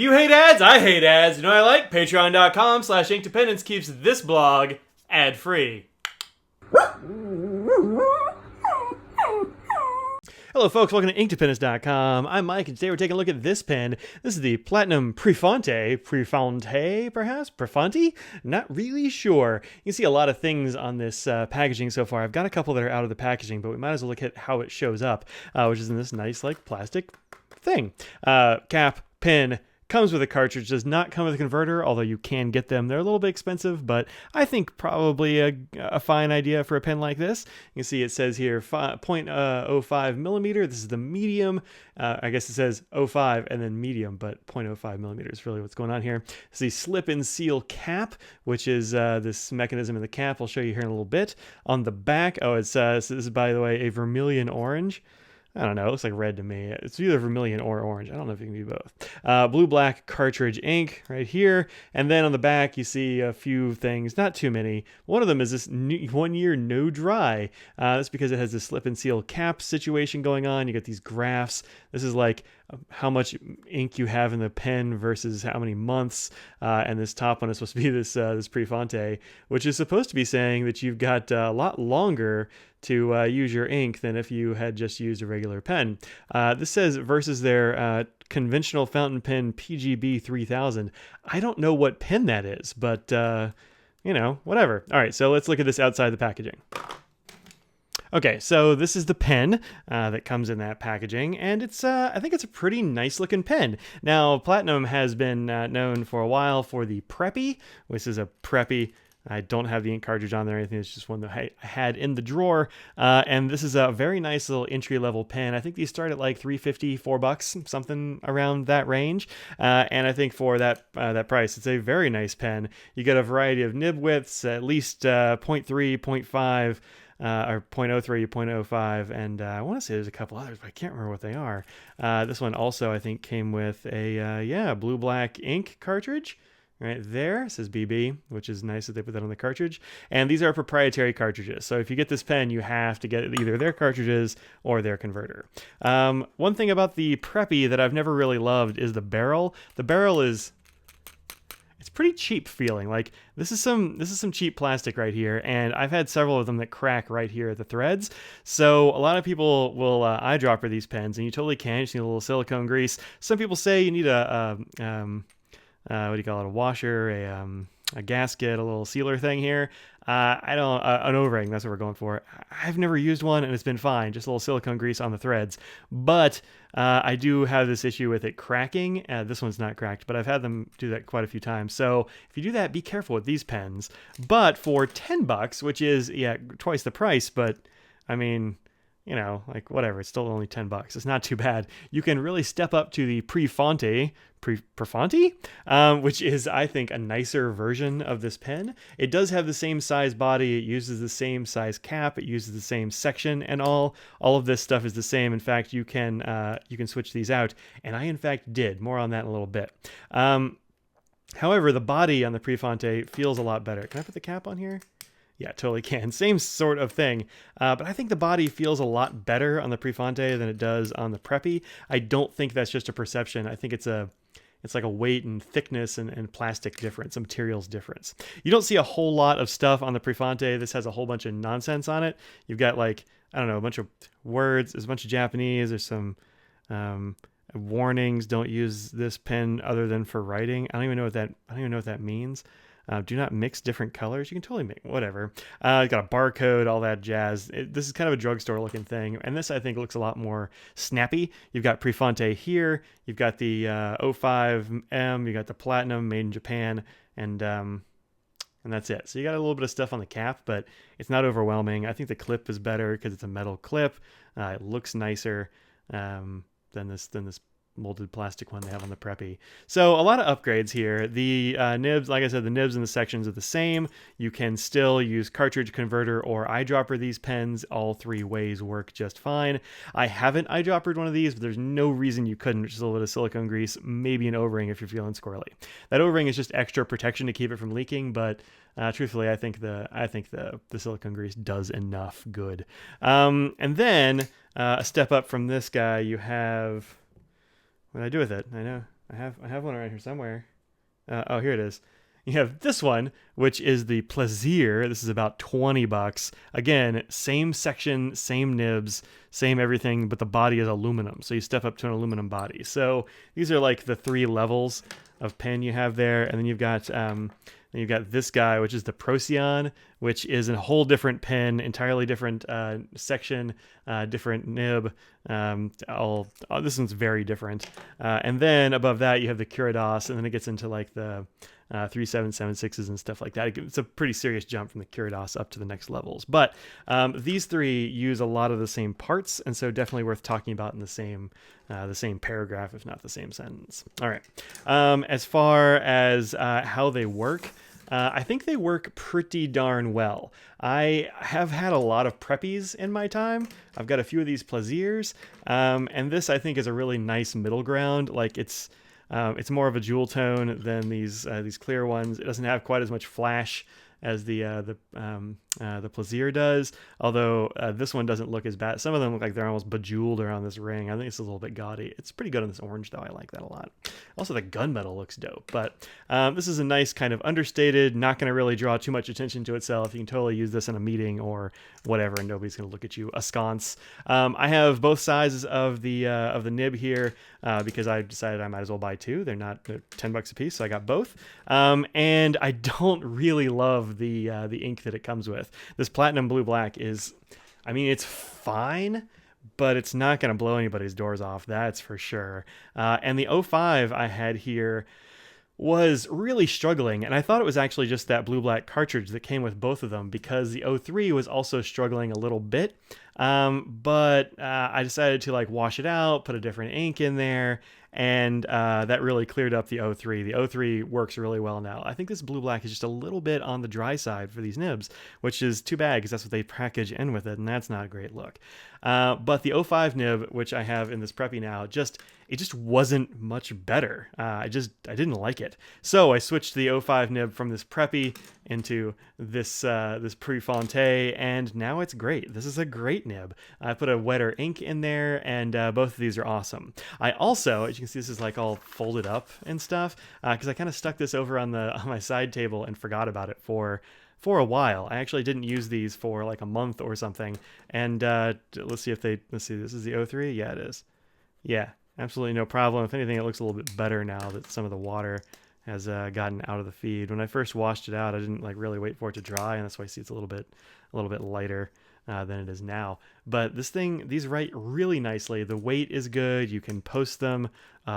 You hate ads? I hate ads. You know what I like? Patreon.com/inkdependence keeps this blog ad-free. Hello folks, welcome to inkdependence.com. I'm Mike, and today we're taking a look at this pen. This is the Platinum Prefounte, perhaps? Prefounte? Not really sure. You can see a lot of things on this packaging so far. I've got a couple that are out of the packaging, but we might as well look at how it shows up, which is in this nice, like, plastic thing. Cap, pen, comes with a cartridge, does not come with a converter, although you can get them. They're a little bit expensive, but I think probably a fine idea for a pen like this. You can see it says here 0.05 millimeter. This is the medium. I guess it says 0.5 and then medium, but 0.05 millimeters is really what's going on here. It's the slip and seal cap, which is this mechanism in the cap. I'll show you here in a little bit. On the back, this is, by the way, a vermilion orange. I don't know, it looks like red to me. It's either vermilion or orange. I don't know if it can be both. Blue-black Cartridge ink right here. And then on the back, you see a few things, not too many. One of them is this 1 year no dry. That's because it has this slip and seal cap situation going on. You get these graphs. This is like how much ink you have in the pen versus how many months. And this top one is supposed to be this Prefounte, which is supposed to be saying that you've got a lot longer to use your ink than if you had just used a regular pen. This says versus their conventional fountain pen PGB 3000. I don't know what pen that is, but you know, whatever. All right, so let's look at this outside the packaging. Okay, so this is the pen that comes in that packaging, and it's I think it's a pretty nice looking pen. Now, Platinum has been known for a while for the Preppy, which is a Preppy. I don't have the ink cartridge on there or anything. It's just one that I had in the drawer. And this is a very nice little entry-level pen. I think these start at like $3.50, $4, something around that range. And I think for that price, it's a very nice pen. You get a variety of nib widths, at least 0.3, 0.5, or 0.03, 0.05, and I want to say there's a couple others, but I can't remember what they are. This one also, I think, came with a blue-black ink cartridge. Right there, it says BB, which is nice that they put that on the cartridge. And these are proprietary cartridges. So if you get this pen, you have to get either their cartridges or their converter. One thing about the Preppy that I've never really loved is the barrel. The barrel is... it's pretty cheap feeling. Like this is some cheap plastic right here, and I've had several of them that crack right here at the threads. So a lot of people will eyedropper these pens, and you totally can. You just need a little silicone grease. Some people say you need what do you call it? A washer, a gasket, a little sealer thing here. An O-ring, that's what we're going for. I've never used one and it's been fine, just a little silicone grease on the threads. But I do have this issue with it cracking. This one's not cracked, but I've had them do that quite a few times. So if you do that, be careful with these pens. But for $10, which is, twice the price, but I mean... you know, like whatever, it's still only $10. It's not too bad. You can really step up to the Prefounte, which is, I think, a nicer version of this pen. It does have the same size body. It uses the same size cap. It uses the same section, and all of this stuff is the same. In fact, you can switch these out, and I in fact did. More on that in a little bit. However, the body on the Prefounte feels a lot better. Can I put the cap on here? Yeah, totally can. Same sort of thing. But I think the body feels a lot better on the Prefounte than it does on the Preppy. I don't think that's just a perception. I think it's like a weight and thickness and plastic difference, a materials difference. You don't see a whole lot of stuff on the Prefounte. This has a whole bunch of nonsense on it. You've got like, I don't know, a bunch of words. There's a bunch of Japanese. There's some warnings. Don't use this pen other than for writing. I don't even know what that means. Do not mix different colors. You can totally make whatever. It's got a barcode, all that jazz. This is kind of a drugstore looking thing. And this, I think, looks a lot more snappy. You've got Prefounte here. You've got the 05M. You got the Platinum made in Japan. And that's it. So you got a little bit of stuff on the cap, but it's not overwhelming. I think the clip is better because it's a metal clip. It looks nicer than this molded plastic one they have on the Preppy. So a lot of upgrades here. The nibs, like I said, the nibs and the sections are the same. You can still use cartridge converter or eyedropper these pens. All three ways work just fine. I haven't eyedroppered one of these, but there's no reason you couldn't. Just a little bit of silicone grease, maybe an O-ring if you're feeling squirrely. That O-ring is just extra protection to keep it from leaking, but truthfully, I think the silicone grease does enough good. And then a step up from this guy, you have... what did I do with it? I know I have one around here somewhere. Oh, here it is. You have this one, which is the Plasir. This is about $20. Again, same section, same nibs, same everything, but the body is aluminum. So you step up to an aluminum body. So these are like the 3 levels of pen you have there, and then you've got this guy, which is the Procyon, which is a whole different pen, entirely different section, different nib. This one's very different. And then above that, you have the Curados, and then it gets into like the 3776s and stuff like that. It's a pretty serious jump from the Curados up to the next levels. But these 3 use a lot of the same parts, and so definitely worth talking about in the same paragraph, if not the same sentence. All right. As far as how they work, I think they work pretty darn well. I have had a lot of Preppies in my time. I've got a few of these Plasirs, and this I think is a really nice middle ground. Like it's more of a jewel tone than these clear ones. It doesn't have quite as much flash as the Plasir does, although this one doesn't look as bad. Some of them look like they're almost bejeweled around this ring. I think it's a little bit gaudy. It's pretty good on this orange, though. I like that a lot. Also, the gunmetal looks dope, but this is a nice kind of understated, not going to really draw too much attention to itself. You can totally use this in a meeting or whatever, and nobody's going to look at you askance. I have both sizes of the nib here because I decided I might as well buy 2. They're $10 a piece, so I got both. And I don't really love the ink that it comes with. This platinum blue black is, I mean, it's fine, but it's not going to blow anybody's doors off, that's for sure. And the 05 I had here was really struggling, and I thought it was actually just that blue black cartridge that came with both of them, because the 03 was also struggling a little bit. But I decided to like wash it out, put a different ink in there, and that really cleared up the 03. The 03 works really well now. I think this blue black is just a little bit on the dry side for these nibs, which is too bad because that's what they package in with it, and that's not a great look. But the 05 nib, which I have in this Preppy now, it just wasn't much better. I didn't like it. So I switched the 05 nib from this Preppy into this Prefounte, and now it's great. This is a great nib. I put a wetter ink in there, and both of these are awesome. I also, as you can see, this is like all folded up and stuff, because I kind of stuck this over on my side table and forgot about it for a while. I actually didn't use these for like a month or something. And let's see, this is the 03. Yeah, it is. Yeah, absolutely no problem. If anything, it looks a little bit better now that some of the water has gotten out of the feed. When I first washed it out, I didn't like really wait for it to dry, and that's why I see it's a little bit lighter than it is now. But these write really nicely. The weight is good. You can post them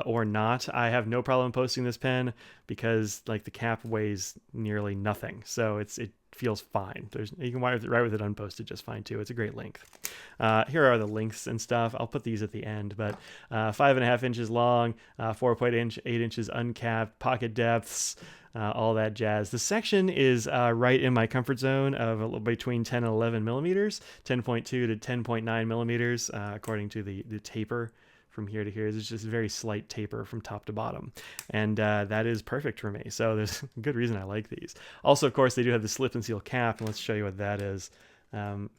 or not. I have no problem posting this pen because like the cap weighs nearly nothing, so it feels fine. You can write with it unposted just fine too. It's a great length. Here are the lengths and stuff. I'll put these at the end, but 5.5 inches long, 4.8 inches uncapped, pocket depths, all that jazz. The section is right in my comfort zone of between 10 and 11 millimeters, 10.2 to 10.9 millimeters, according to the taper from here to here. It's just a very slight taper from top to bottom, and that is perfect for me. So there's a good reason I like these. Also, of course, they do have the slip and seal cap, and let's show you what that is. Can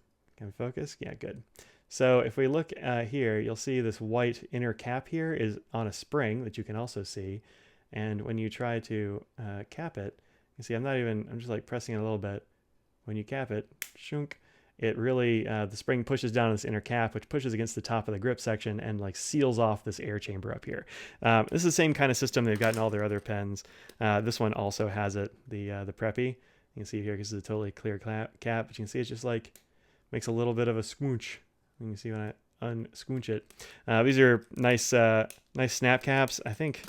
we focus? Yeah, good. So if we look here, you'll see this white inner cap here is on a spring that you can also see. And when you try to cap it, you see I'm just like pressing it a little bit. When you cap it, shunk, it really, the spring pushes down this inner cap, which pushes against the top of the grip section and like seals off this air chamber up here. This is the same kind of system they've got in all their other pens. This one also has it, the Preppy. You can see here, this is a totally clear cap, but you can see it's just like, makes a little bit of a squoonch. You can see when I unsquoonch it. These are nice snap caps. I think,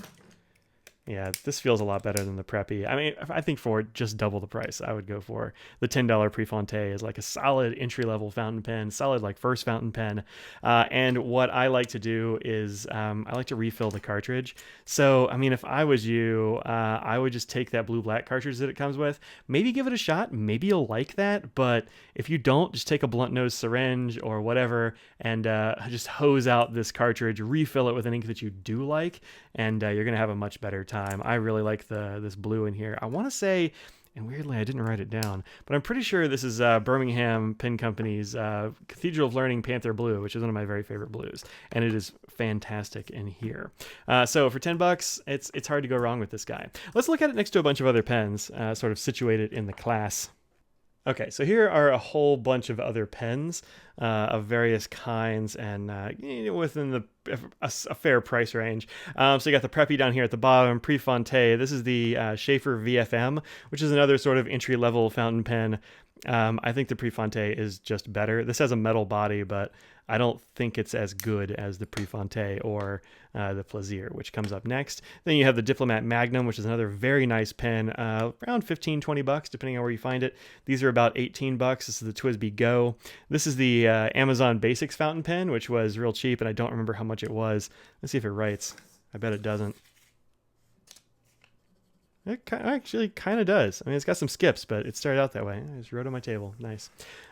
yeah, this feels a lot better than the Preppy. I mean, I think for just double the price, I would go for the $10 Prefounte is like a solid entry-level fountain pen, solid like first fountain pen. And what I like to do is I like to refill the cartridge. So, I mean, if I was you, I would just take that blue-black cartridge that it comes with, maybe give it a shot, maybe you'll like that, but if you don't, just take a blunt-nosed syringe or whatever and just hose out this cartridge, refill it with an ink that you do like, and you're going to have a much better time. I really like this blue in here. I want to say And weirdly, I didn't write it down, but I'm pretty sure this is Birmingham Pen Company's Cathedral of Learning Panther Blue, which is one of my very favorite blues, and it is fantastic in here. So for $10, it's hard to go wrong with this guy. Let's look at it next to a bunch of other pens, sort of situated in the class. Okay, so here are a whole bunch of other pens of various kinds and within a fair price range. So you got the Preppy down here at the bottom, Prefounte. This is the Schaefer VFM, which is another sort of entry-level fountain pen. I think the Prefounte is just better. This has a metal body, but I don't think it's as good as the Prefounte or the Plasir, which comes up next. Then you have the Diplomat Magnum, which is another very nice pen, around $15-20, depending on where you find it. These are about $18. This is the TWSBI Go. This is the Amazon Basics fountain pen, which was real cheap, and I don't remember how much it was. Let's see if it writes. I bet it doesn't. It actually kind of does. I mean, it's got some skips, but it started out that way. I just wrote on my table. Nice.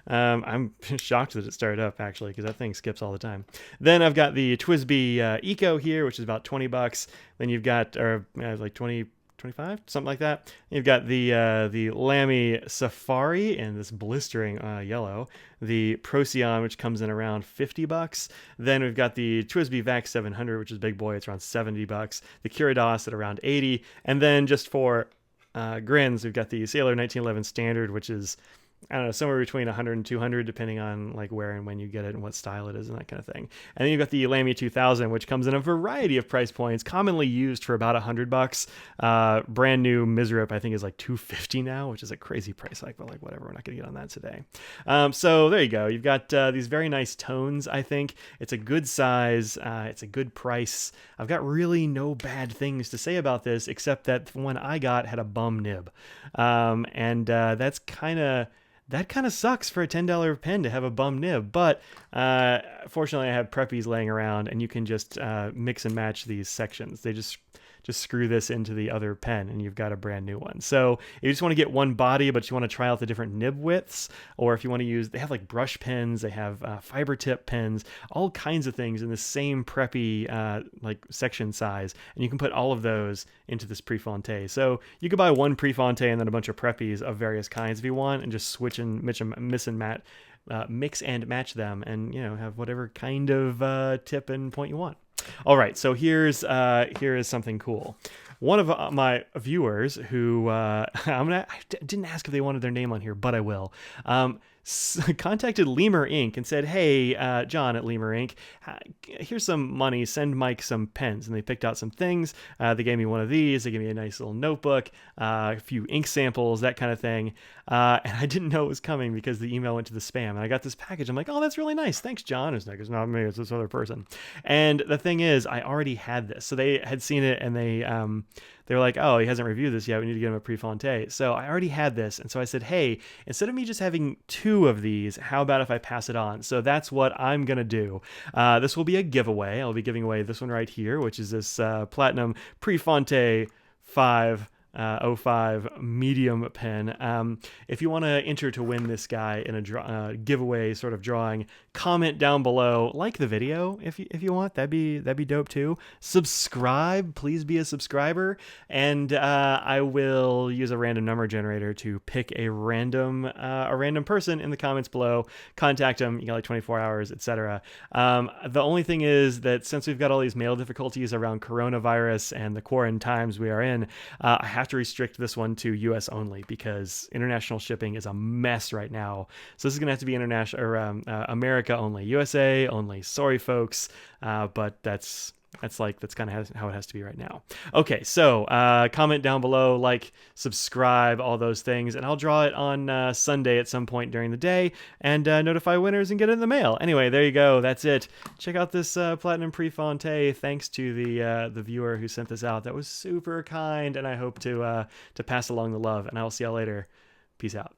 I'm shocked that it started up, actually, because that thing skips all the time. Then I've got the TWSBI Eco here, which is about $20. Then you've got, like 20, 25, something like that. You've got the Lamy Safari in this blistering yellow, the Procyon, which comes in around $50. Then we've got the TWSBI VAX 700, which is a big boy. It's around $70. The Curados at around $80. And then just for grins, we've got the Sailor 1911 Standard, which is, I don't know, somewhere between 100 and 200, depending on like where and when you get it and what style it is and that kind of thing. And then you've got the Lamy 2000, which comes in a variety of price points, commonly used for about $100. Brand new Misrip, I think, is like $250 now, which is a crazy price hike, but like whatever, we're not going to get on that today. So there you go. You've got these very nice tones, I think. It's a good size. It's a good price. I've got really no bad things to say about this, except that the one I got had a bum nib. That's that kind of sucks for a $10 pen to have a bum nib, but fortunately I have Preppies laying around, and you can just mix and match these sections. They just screw this into the other pen, and you've got a brand new one. So if you just want to get one body, but you want to try out the different nib widths, or if you want to use, they have like brush pens, they have fiber tip pens, all kinds of things in the same Preppy like section size, and you can put all of those into this Prefounte. So you could buy one Prefounte and then a bunch of Preppies of various kinds if you want, and just switch and mix and match them, and have whatever kind of tip and point you want. All right, so here is something cool. One of my viewers who I didn't ask if they wanted their name on here, but I will. Contacted Lemur Inc. and said, hey, John at Lemur Inc., here's some money, send Mike some pens. And they picked out some things. They gave me one of these. They gave me a nice little notebook, a few ink samples, that kind of thing. And I didn't know it was coming because the email went to the spam. And I got this package. I'm like, oh, that's really nice. Thanks, John. It's like, it's not me, it's this other person. And the thing is, I already had this. So they had seen it, and they were like, oh, he hasn't reviewed this yet. We need to get him a Prefounte. So I already had this. And so I said, hey, instead of me just having two of these, how about if I pass it on? So that's what I'm going to do. This will be a giveaway. I'll be giving away this one right here, which is this Platinum Prefounte 505 medium pen. If you want to enter to win this guy in a giveaway sort of drawing, comment down below, like the video if you want. That'd be dope too. Subscribe, please be a subscriber, and I will use a random number generator to pick a random person in the comments below. Contact them. You got like 24 hours, etc. The only thing is that since we've got all these mail difficulties around coronavirus and the quarantine times we are in, I have to restrict this one to US only, because international shipping is a mess right now. So this is gonna have to be international, or America only, USA only. Sorry folks, but that's kind of how it has to be right now. Okay, so comment down below, like, subscribe, all those things, and I'll draw it on Sunday at some point during the day, and notify winners and get it in the mail. Anyway, there you go. That's it. Check out this Platinum Prefounte. Thanks to the viewer who sent this out. That was super kind, and I hope to pass along the love. And I will see y'all later. Peace out.